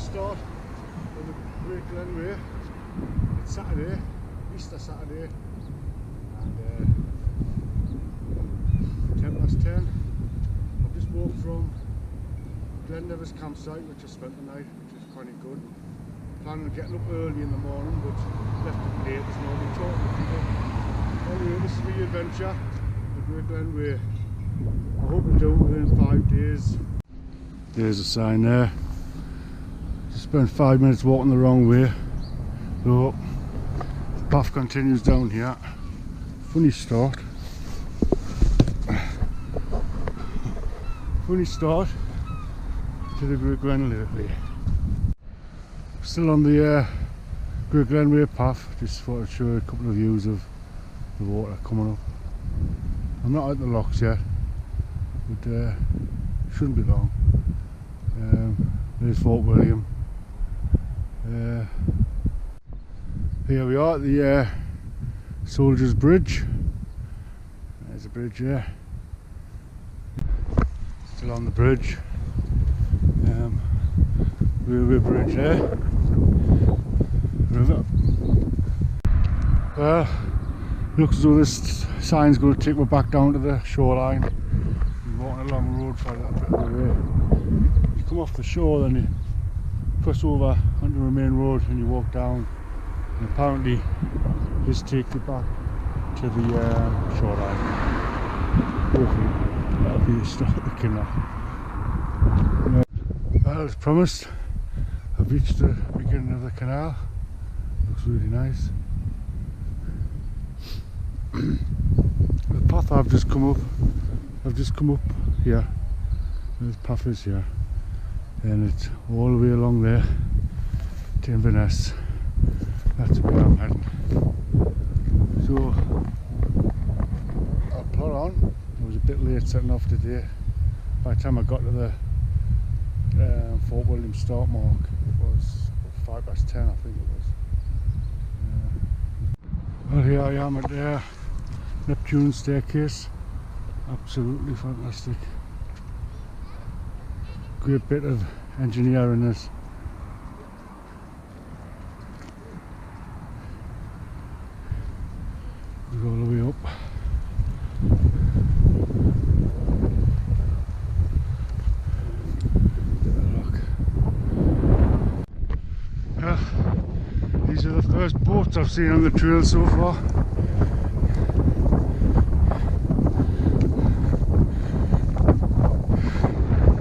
start of the Great Glen Way. It's Saturday, Easter Saturday, and 10:10. I've just walked from Ness campsite, which I spent the night, which is quite good. Planning on getting up early in the morning, but left it late. There's nobody talking to people. Anyway, this is my adventure, the Great Glen Way. I hope to do it within 5 days. There's a sign there. Just spent 5 minutes walking the wrong way. So the path continues down here. Funny start. Funny start to the Great Glen Way. Still on the Great Glen Way path. Just thought I'd show you a couple of views of the water coming up. I'm not at the Lochs yet, but shouldn't be long. There's Fort William. Here we are at the Soldiers Bridge. There's a bridge there. Still on the bridge. Railway bridge there. River. Well, looks as though this sign's going to take me back down to the shoreline. I'm walking along the road for a little bit of the way. You come off the shore, then you cross over onto the main road and you walk down, and apparently this takes you back to the shoreline. Hopefully that'll be the start of the canal. Well, as promised, I've reached the beginning of the canal. Looks really nice. The path I've just come up here. The path is here, and it's all the way along there to Inverness. That's where I'm heading. So I'll plod on. I was a bit late setting off today. By the time I got to the Fort William start mark, it was 10:05, I think it was. Well, here I am at the Neptune staircase. Absolutely fantastic. Great bit of engineering this. Goes all the way up. Well, these are the first boats I've seen on the trail so far.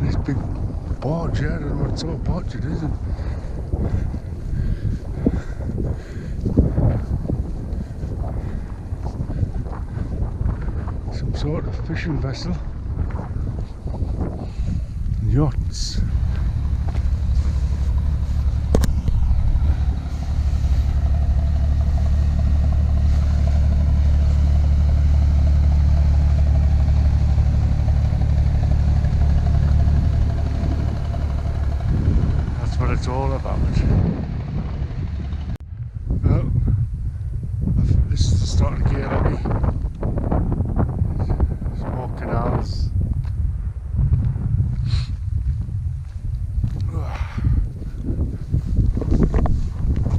This big barge, yeah, I don't know what sort of barge it is. Some sort of fishing vessel. Yachts. What it's all about. Well, this is the start of the gear lobby. There's more canals.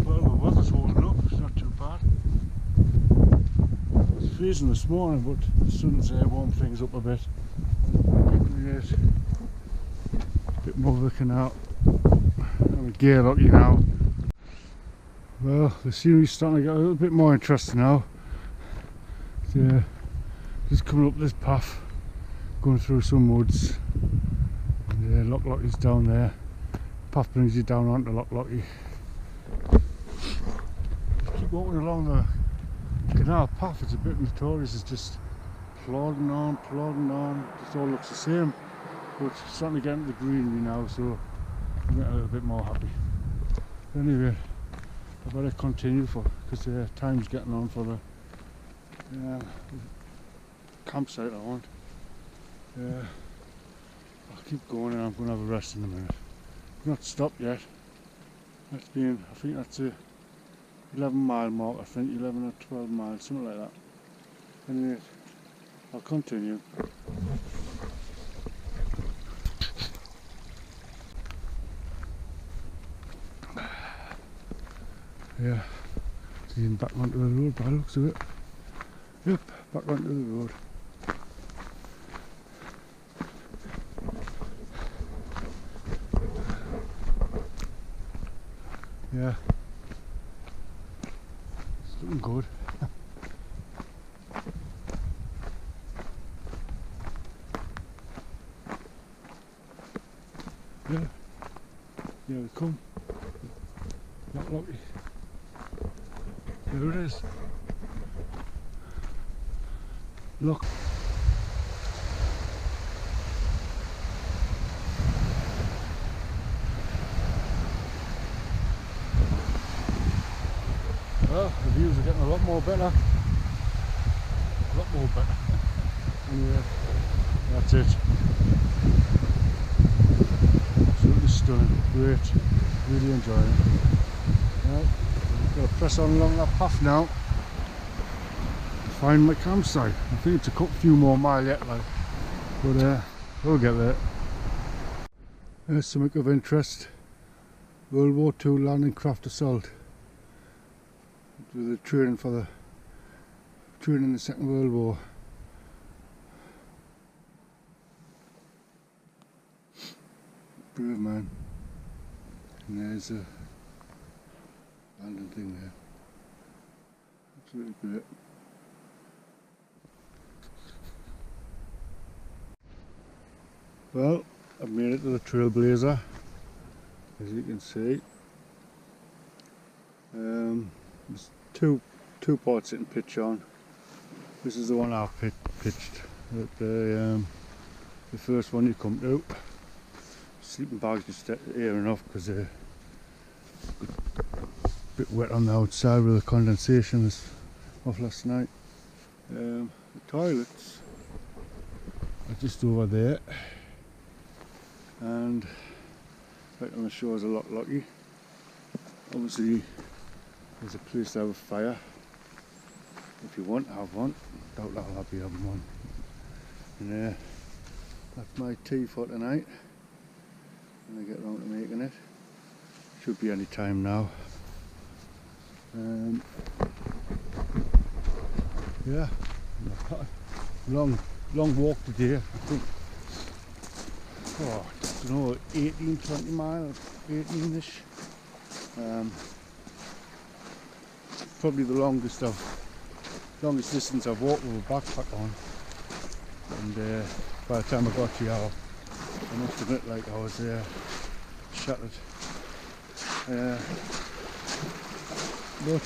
Well, the weather's holding up, it's not too bad. It was freezing this morning, but the sun's warmed things up a bit. Create a bit more of a canal. I'm gear lucky now. Well, the scenery's starting to get a little bit more interesting now. Just coming up this path, going through some woods. And Loch is down there. Path brings you down onto Loch. Keep walking along the canal path. It's a bit notorious. It's just plodding on. Just all looks the same. But it's starting to get into the greenery now, so I'm getting a little bit more happy. Anyway, I better continue because the time's getting on for the campsite I want. I'll keep going and I'm going to have a rest in a minute. I've not stopped yet. I think that's a 11-mile mark, I think, 11 or 12 miles, something like that. Anyway, I'll continue. Yeah, heading back onto the road by the looks of it. Yep, back onto the road. Yeah, it's looking good. Yeah, here we come. Not lucky. There it is. Look. Well, the views are getting a lot more better. A lot more better. Anyway, that's it. Absolutely stunning. Great. Really enjoying it. Right, got to press on along that path now. Find my campsite. I think it's a few more miles yet, like, but we'll get there. There's something of interest. World War II landing craft assault. With the training for the in the Second World War. Brave man. And there's a abandoned thing there. Absolutely great. Well, I've made it to the Trailblazer, as you can see. There's two parts sitting pitch on. This is the one I've pitched. The first one you come to. Sleeping bags just airing off because they're a bit wet on the outside with the condensation is off last night. The toilets are just over there, and right on the shore is a Loch. Obviously there's a place to have a fire. If you want to have one, doubt that I'll be having one. And that's my tea for tonight. When I get around to making it. Should be any time now. Yeah, long walk today. I think, I don't know, 18-20 miles, 18ish. Probably the longest distance I've walked with a backpack on. And by the time I got here, I must admit, like, I was shattered. But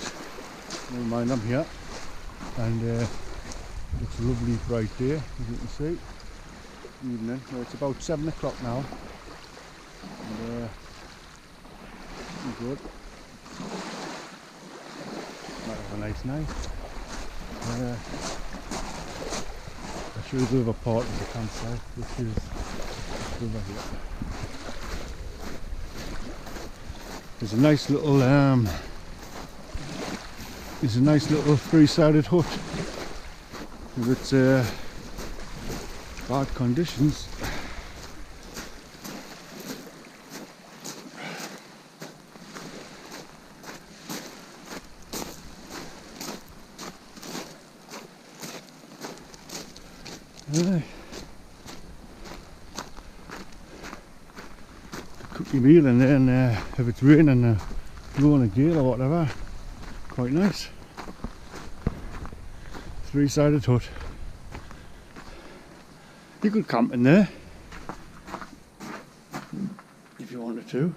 never mind, I'm here, and it's a lovely bright day, as you can see. Evening. Well, it's about 7 o'clock now, and good. Might have a nice night. I'll show you the other part of the campsite, which is over here. There's a nice little three-sided hut with its bad conditions. Cook your meal in there, and if it's raining, blowing a gale or whatever, quite nice. Three-sided hut. You could camp in there if you wanted to.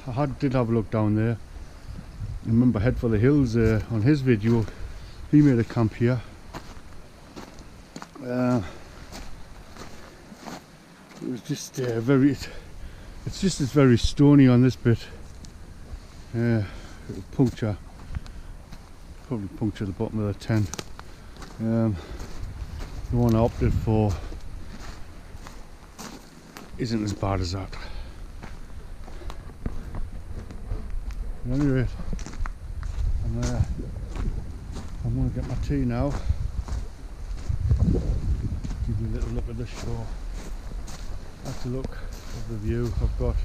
I did have a look down there. I remember Head for the Hills on his video. He made a camp here. It was just it's just very stony on this bit. It'll probably puncture the bottom of the tent. The one I opted for isn't as bad as that. At any rate, I'm going to get my tea now. Give you a little look at the shore. That's a look of the view I've got.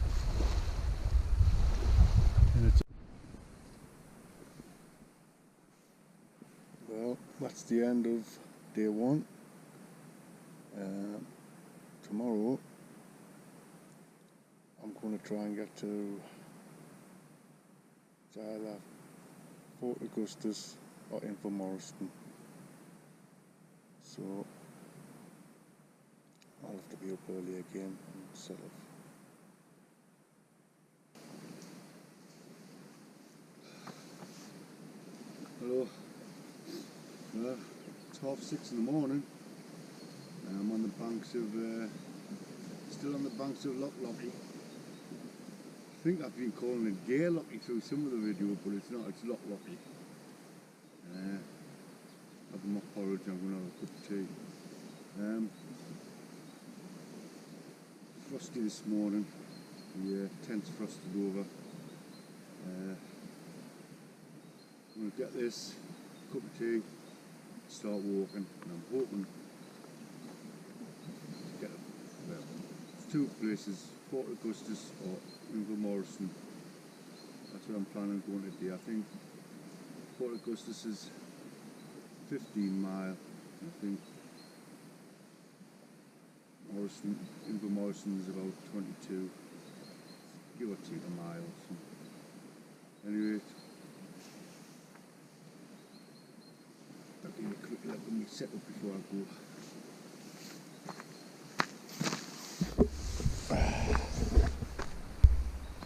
Well, that's the end of day one. Tomorrow I'm going to try and get to either Fort Augustus or Inverness. So I'll have to be up early again and set off. Hello. It's 6:30 in the morning. I'm on the banks of, still on the banks of Loch. I think I've been calling it Gay Lochie through some of the video, but it's not, it's Loch. I've got my porridge, I'm going to have a cup of tea. Frosty this morning, the tent's frosted over. I'm going to get this cup of tea, start walking, and I'm hoping to get two places, Fort Augustus or Inverness. That's where I'm planning on going today. I think Fort Augustus is 15 mile. I think Inverness is about 22, give or take a mile. So anyway, I'll give you a quick look at me set up before I go.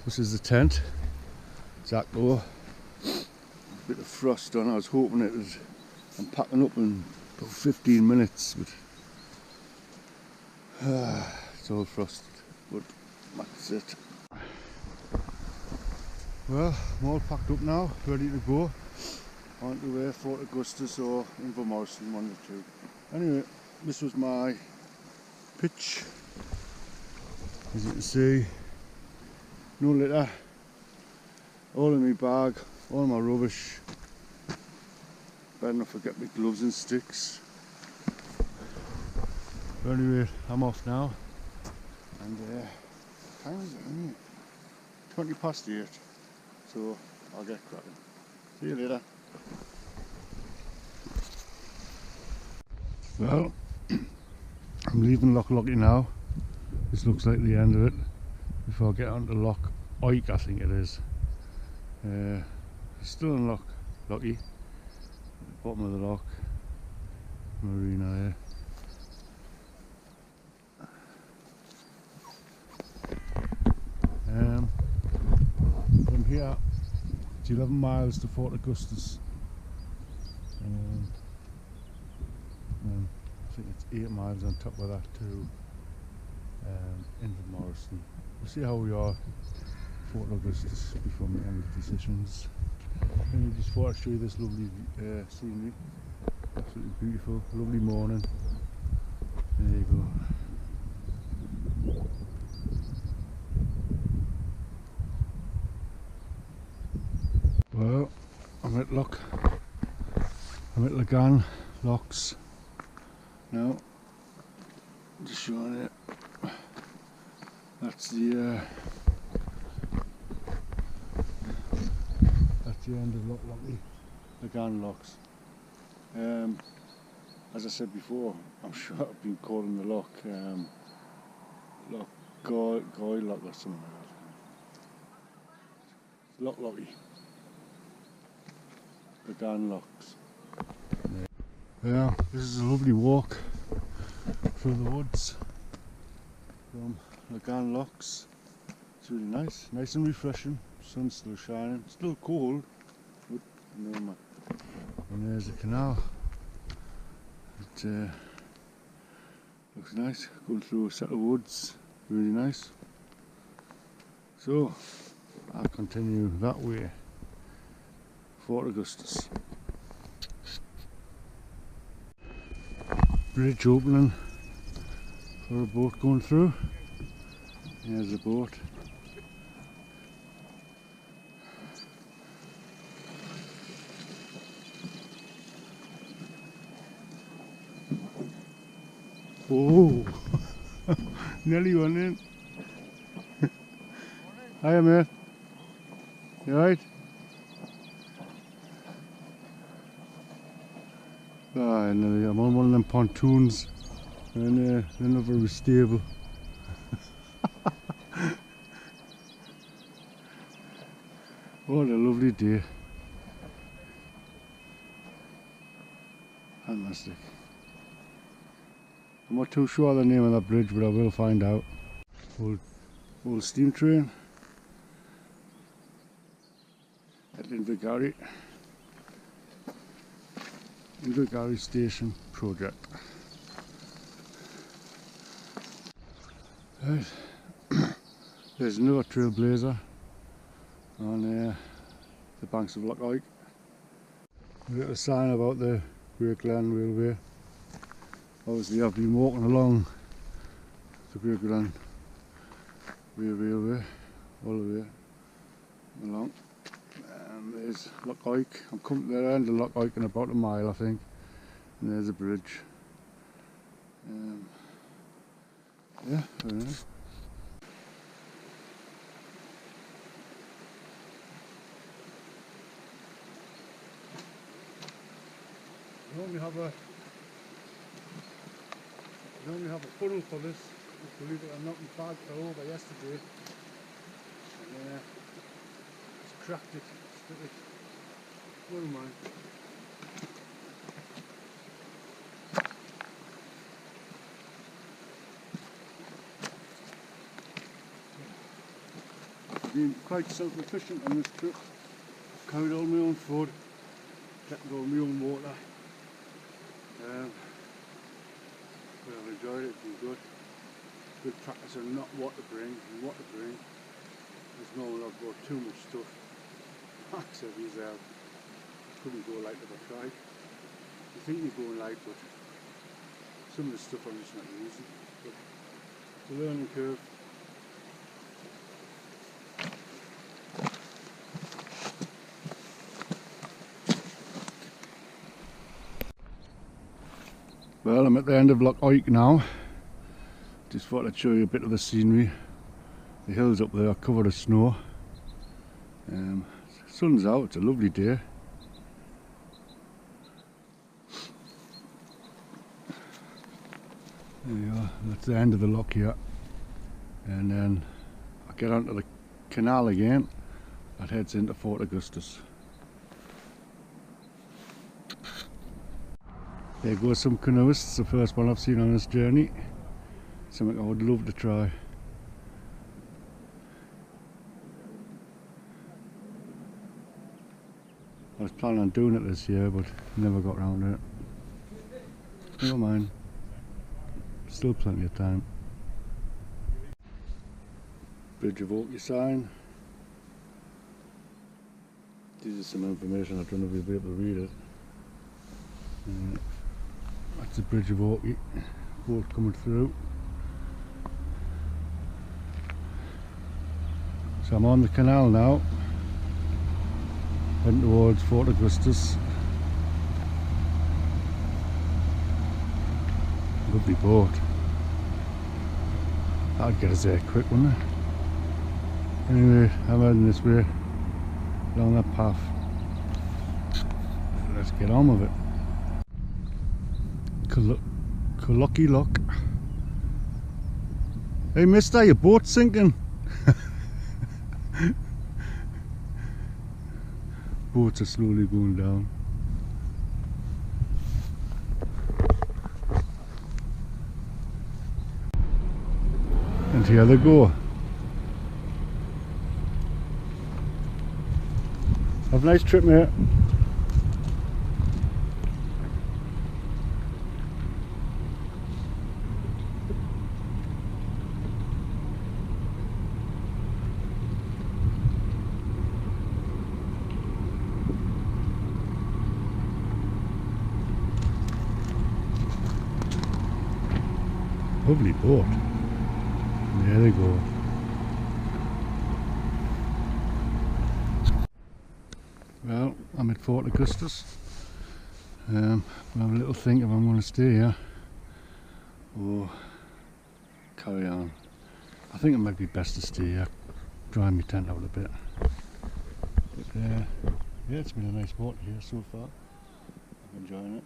This is the tent. It's Akto. A bit of frost on. I was hoping it was. I'm packing up in about 15 minutes, but it's all frosted. But that's it. Well, I'm all packed up now, ready to go. On to Fort Augustus or Inverness, one of the two. Anyway, this was my pitch. As you can see, no litter, all in my bag, all my rubbish. Better not forget my gloves and sticks. But anyway, I'm off now, and time is it? 20 past 8, so I'll get cracking. See you later. Well, I'm leaving Loch now. This looks like the end of it. Before I get onto Loch, I think it is. Still in Lochie, bottom of the Loch, marina here. From here, it's 11 miles to Fort Augustus. And I think it's 8 miles on top of that to Inverness. We'll see how we are Fort Augustus before we end the decisions. And I just thought I'd show you this lovely scenery. Absolutely beautiful, lovely morning. There you go. Well, I'm at Loch. I'm at Lochs now. Just showing it. That's the end of Lochs. As I said before, I'm sure I've been calling the Loch Goy Loch or something like that. Lochie. Lochs. Yeah, this is a lovely walk through the woods from Lochs. It's really nice and refreshing. Sun's still shining, still cold, but no man. And there's the canal. It looks nice, going through a set of woods, really nice. So I'll continue that way, Fort Augustus. Bridge opening for a boat going through. There's the boat. Oh, Nearly went in. Hiya mate. You alright? I'm on one of them pontoons and they're not very stable. What a lovely day. Fantastic. I'm not too sure of the name of that bridge, but I will find out. Old steam train at Inverness station project. Right. There's another trailblazer on the banks of Loch. We've got a sign about the Great Glen Way. Obviously I've been walking along the Great Glen Way all the way along. And there's Loch. I'm coming to the end of Loch in about a mile I think. And there's a bridge. Yeah, very nice. We only have a funnel for this, believe it or not. My bag fell over yesterday and it's cracked it, split it. Never mind. I've been quite self-efficient on this trip. I've carried all my own food, kept all my own water. I've enjoyed it, it's been good. Good practice on not what to bring and what to bring. There's no one I've brought too much stuff. Like I said, couldn't go light if I tried. You think you're going light, but some of the stuff I'm just not using. But it's a learning curve. Well, I'm at the end of Loch now. Just thought I'd show you a bit of the scenery. The hills up there are covered with snow. Sun's out, it's a lovely day. There you are, that's the end of the Loch here. And then I get onto the canal again. That heads into Fort Augustus. There goes some canoeists, the first one I've seen on this journey. Something I would love to try. I was planning on doing it this year, but never got round to it. Never mind. Still plenty of time. Bridge of Oak sign. This is some information, I don't know if you'll be able to read it. That's the Bridge of Oak, boat coming through. So I'm on the canal now, heading towards Fort Augustus. Lovely boat. That'd get us there quick, wouldn't it? Anyway, I'm heading this way, along that path. Let's get on with it. Loch. Hey mister, your boat's sinking. Boats are slowly going down. And here they go. Have a nice trip, mate. Lovely boat. There they go. Well, I'm at Fort Augustus. I'll have a little think if I'm going to stay here or carry on. I think it might be best to stay here, dry my tent out a bit. But yeah, it's been a nice walk here so far. I'm enjoying it.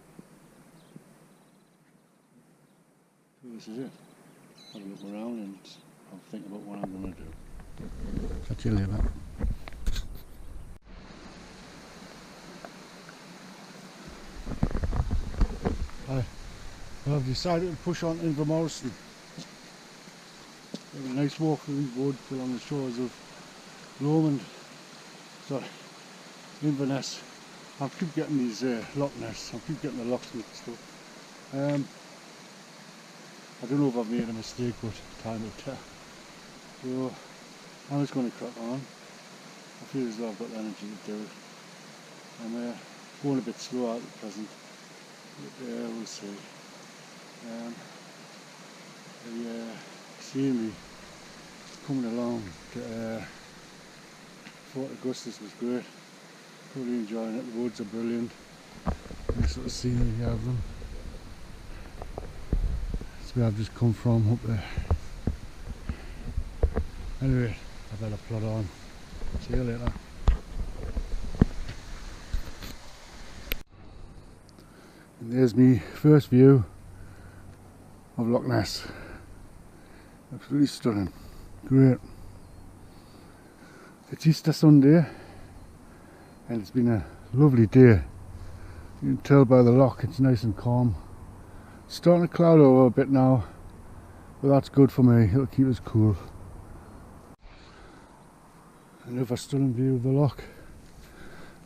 So this is it. Have a look around and I'll think about what I'm going to do. Catch you later. Hi. Well, I've decided to push on Inverness. Have a nice walk through these woods along the shores of Inverness. I keep getting these Loch Ness. I keep getting the Lochs mixed up. I don't know if I've made a mistake, but time will tell. So I'm just going to crack on. I feel as though I've got the energy to do it. I'm going a bit slow at present, but we'll see. Seeing me coming along to Fort Augustus was great. Really enjoying it. The woods are brilliant. Nice sort of scenery you have them. That's where I've just come from, up there. Anyway, I better plod on. See you later. And there's my first view of Loch Ness. Absolutely stunning. Great. It's Easter Sunday and it's been a lovely day. You can tell by the loch it's nice and calm. It's starting to cloud over a bit now, but that's good for me. It'll keep us cool. Another stunning view of the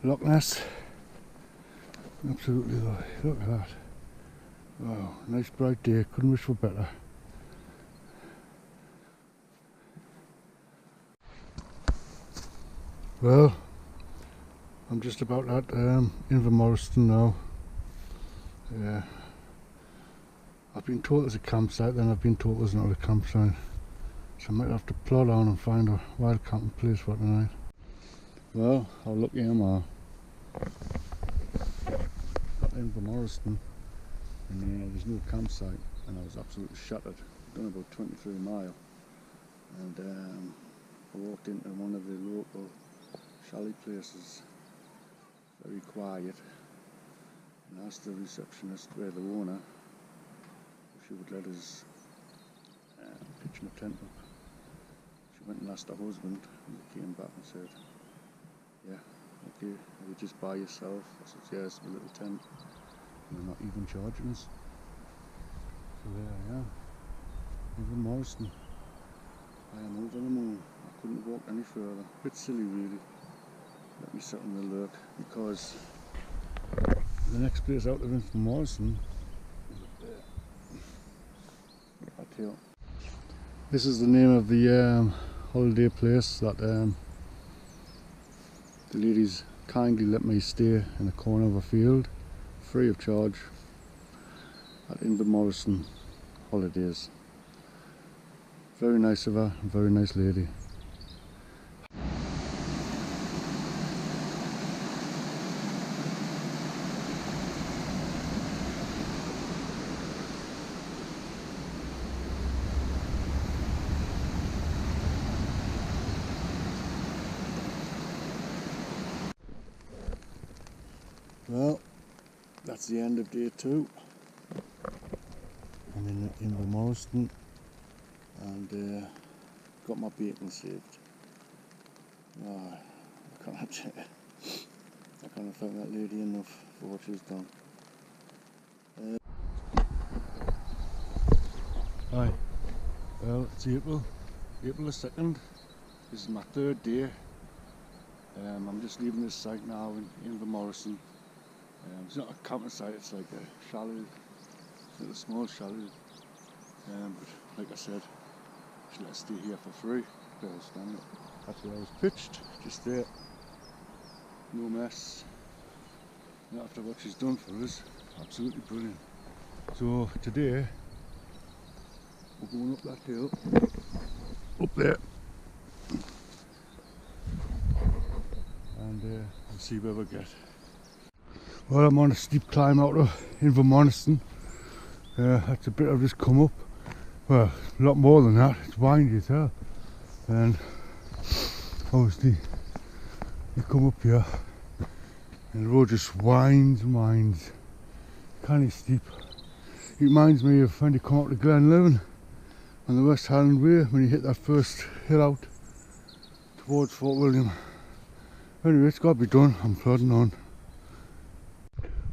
Loch Ness. Absolutely lovely. Look at that. Wow, nice bright day. Couldn't wish for better. Well, I'm just about at Inverness now. Yeah. I've been told there's a campsite, then I've been told there's not a campsite. So I might have to plod on and find a wild camping place for tonight. Well, how lucky am I? Got Inverness and there's no campsite and I was absolutely shattered. Done about 23 miles and I walked into one of the local chalet places, very quiet, and asked the receptionist, the owner, if she would let us pitch my tent up. She went and asked her husband and he came back and said, yeah, okay, are you just by yourself? I said, yes, my little tent, and they're not even charging us. So there I am, Inverness. I am over the moon. I couldn't walk any further. A bit silly really. Let me sit on the lurk because the next place out of Inverness is up there. Back here. This is the name of the holiday place that the ladies kindly let me stay in a corner of a field, free of charge, at Inverness Holidays. Very nice of her, very nice lady. Well, that's the end of day 2. I'm in Inverness and got my bacon saved. Oh, I can't thank that lady enough for what she's done. Hi, well it's April the 2nd. This is my 3rd day. I'm just leaving this site now in Inverness. It's not a camping site, it's like a chalet, it's a small chalet. But like I said, she let us stay here for free. That's where I was pitched, just there. No mess. Not after what she's done for us, absolutely brilliant. So today, we're going up that hill, up there, and we'll see where we get. Well, I'm on a steep climb out of Inverness. That's a bit I've just come up. Well, a lot more than that. It's windy as hell. And obviously you come up here and the road just winds and winds. Kind of steep. It reminds me of when you come up to Glen Living on the West Highland Way, when you hit that first hill out towards Fort William. Anyway, it's got to be done. I'm plodding on.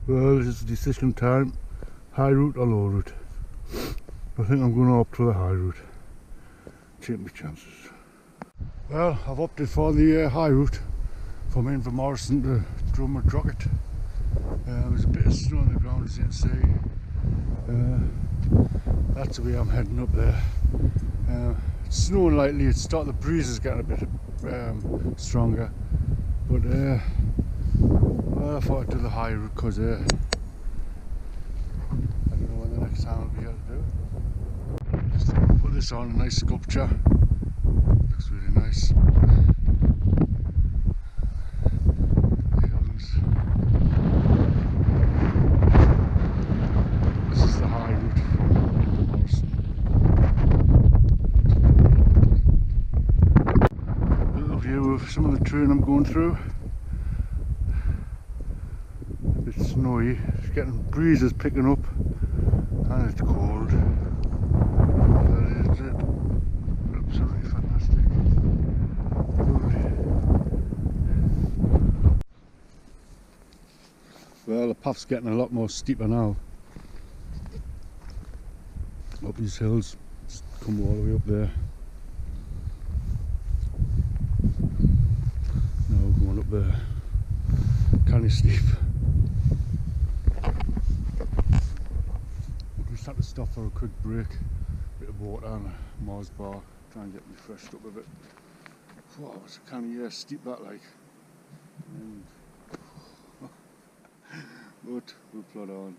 Well, this is decision time. High route or low route? I think I'm going to opt for the high route. Take my chances. Well, I've opted for the high route from Inverness to Drummadrocket. There's a bit of snow on the ground, as you can see. That's the way I'm heading up there. It's snowing lightly. It's the breeze is getting a bit stronger, but well, I thought I'd do the high route because I don't know when the next time I'll be able to do it. Just put this on, a nice sculpture. Looks really nice. This is the high route from Morrison. A little view of some of the terrain I'm going through. A bit snowy, it's getting breezes picking up, and it's cold. That is it. Absolutely fantastic. Lovely. Well, the path's getting a lot more steeper now. Up these hills, just come all the way up there. Now going up there, kind of steep. I just had to stop for a quick break, bit of water and a Mars bar, try and get me freshed up a bit. Wow, it's kind of steep that like. And but we'll plod on.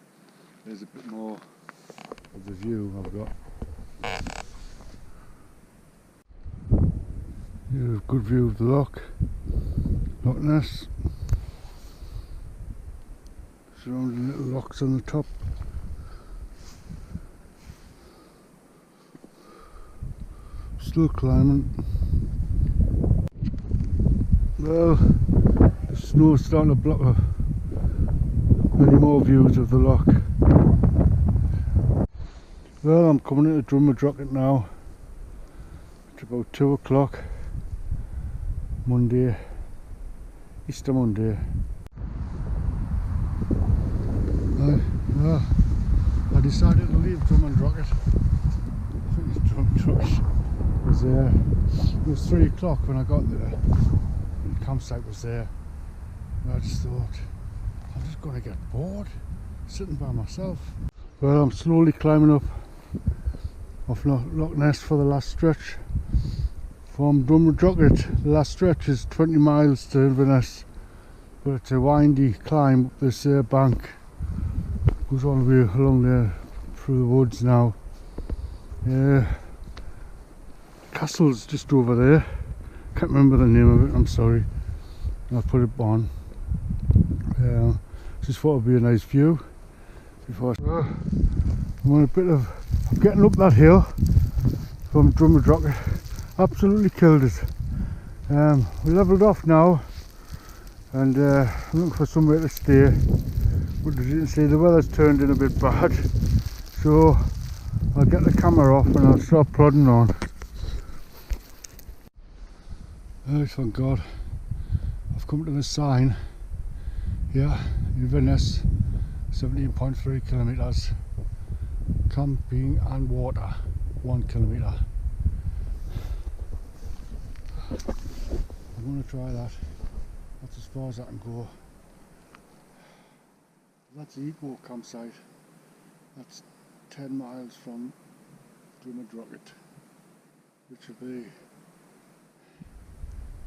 There's a bit more of the view I've got. Here's a good view of the Loch, Loch Ness. Surrounding little rocks on the top. Still climbing. Well, the snow's starting to block any more views of the Loch. Well, I'm coming into Drummadrocket now. It's about 2 o'clock. Monday, Easter Monday. I decided to leave Drummadrocket. I think it's Drummadrocket. It was 3 o'clock when I got there. The campsite was there. And I just thought, I'm just going to get bored sitting by myself. Well, I'm slowly climbing up off Loch Ness for the last stretch. From Drummadrocket, the last stretch is 20 miles to Inverness, but it's a windy climb up this bank. Goes all the way along there through the woods now. Castle's just over there. Can't remember the name of it, I'm sorry. I'll put it on. Just thought it'd be a nice view. Before I'm on a bit of, I'm getting up that hill from Drummadrocket. Absolutely killed it. We levelled off now, and I'm looking for somewhere to stay. But as you can see, the weather's turned in a bit bad, so I'll get the camera off and I'll start plodding on. Oh, thank God, I've come to the sign here in Inverness, 17.3 kilometres, camping and water, 1 kilometre. I'm going to try that. That's as far as I can go. That's the Eco campsite. That's 10 miles from Drummadrocket, which will be,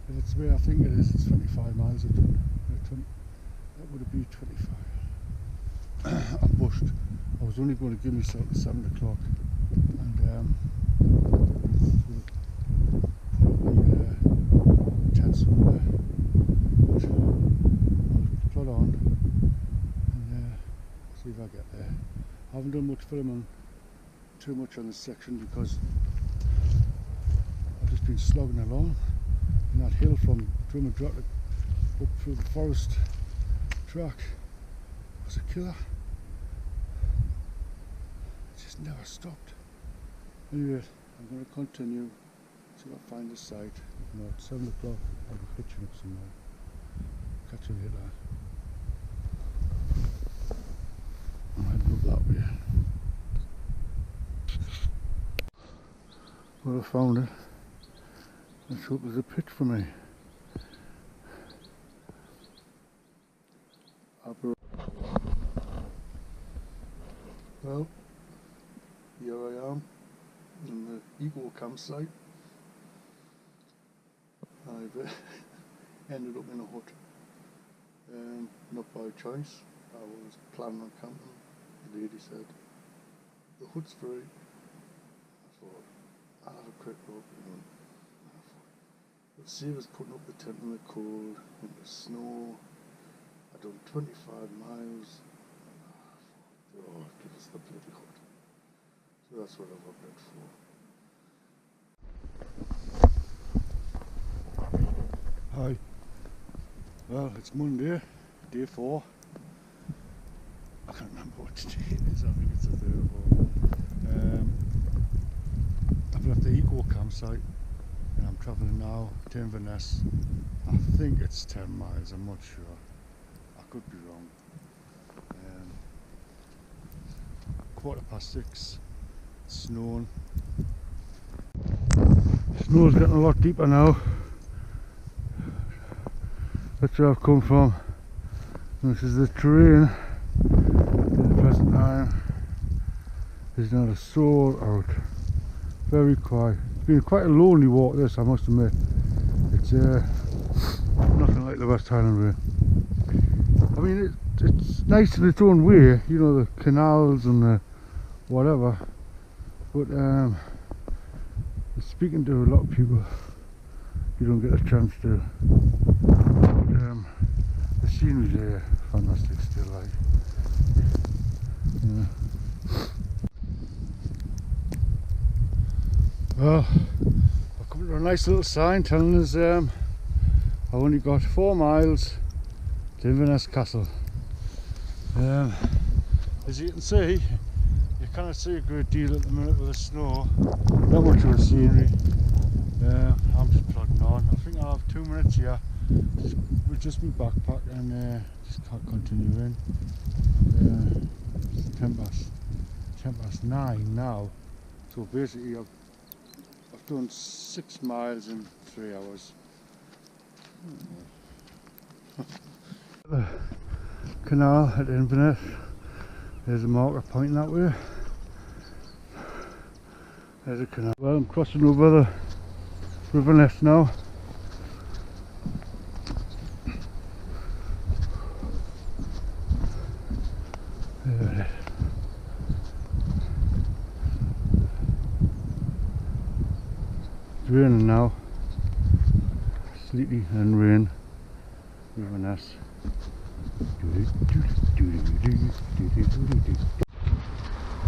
if it's the way I think it is, it's 25 miles. That would be 25. I'm bushed. I was only going to give myself 7 o'clock, and tent somewhere. But I'll plod on and see if I get there. I haven't done much filming too much on this section because I've just been slogging along in that hill from Drummadrock up through the forest track. It was a killer. It just never stopped. Anyway, I'm going to continue till I find a site. You know, at 7 o'clock I'll be hitching up somewhere. Catch you later. I'm heading up that way. Well, I found it. Let's hope there's a pitch for me. Well, here I am in the eco campsite. I've ended up in a hut. Not by choice. I was planning on camping. The lady said, the hut's free. I thought, I'll have a quick look. And I thought, let's see us putting up the tent in the cold, in the snow. I'd done 25 miles. And I thought, oh, give us the bloody hut. So that's what I've opted for. Hi. Well, it's Monday, day 4. I can't remember what day it is, I think it's the 3rd or 4th. I've left the eco campsite and I'm travelling now to Inverness. I think it's 10 miles, I'm not sure. I could be wrong. 6:15, it's snowing. Snow's getting a lot deeper now. That's where I've come from. This is the terrain. In the present time, there's not a soul out. Very quiet. It's been quite a lonely walk this, I must admit. It's nothing like the West Highland Way. I mean, it's nice in its own way, you know, the canals and the whatever. But speaking to a lot of people, you don't get a chance to. The scenery there, fantastic still, like. Yeah. Well, I've come to a nice little sign telling us I've only got 4 miles to Inverness Castle. As you can see, you cannot see a great deal at the minute with the snow. Not much of the scenery. I'm just plodding on. I think I'll have 2 minutes here. We'll just be backpack and just can't continue in. And, it's 10:09 now. So basically I've done 6 miles in 3 hours. The canal at Inverness. There's a marker pointing that way. There's a canal. Well, I'm crossing over the River Ness now. There it is. It's raining now. Sleety and rain. River Ness.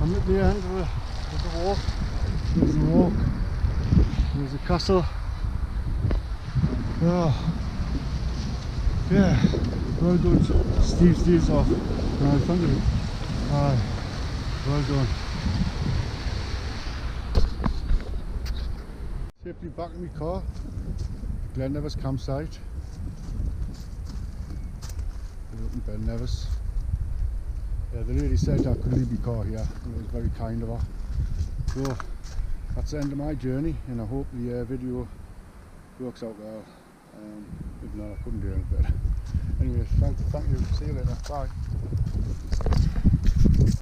I'm at the end of the walk. There's the walk. There's the castle. Oh. Yeah, well done. Steve's off. Right, thank you. Aye, well done. Safely back in my car. Glen Nevis campsite. We're up in Glen Nevis. Yeah, the lady said I could leave my car here, and it was very kind of her. So that's the end of my journey, and I hope the video works out well. If not, I couldn't do any better. Anyway, thank you. See you later. Bye.